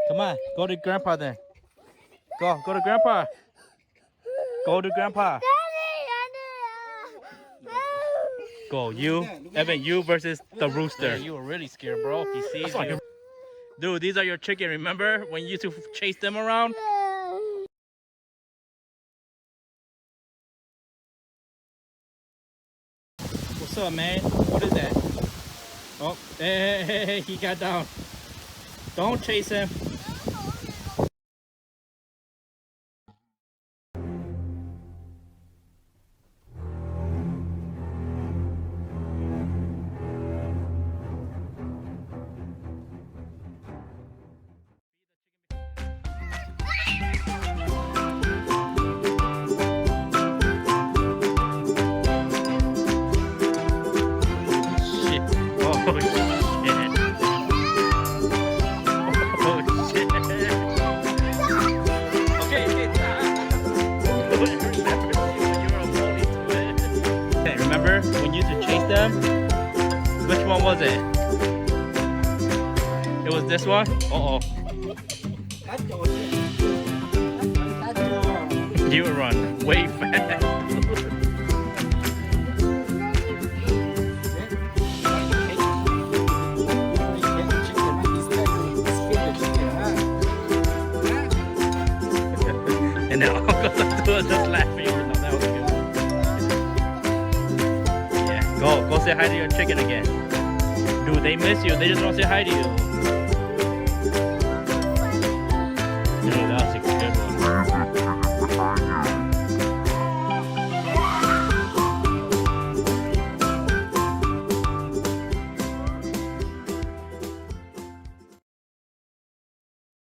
Come on, go to Grandpa then. Go to Grandpa. Go to Grandpa. Go, you, Evan, you versus the rooster. You were really scared, bro. He sees you. Dude, these are your chicken. Remember when you used to chase them around? What's up, man? What is that? Oh, hey, he got down. Don't chase him. Remember when you used to chase them? Which one was it? It was this one? Uh-oh. You run way fast. And then Uncle was just laughing. That was good. Yeah, go say hi to your chicken again. Dude, they miss you. They just want to say hi to you.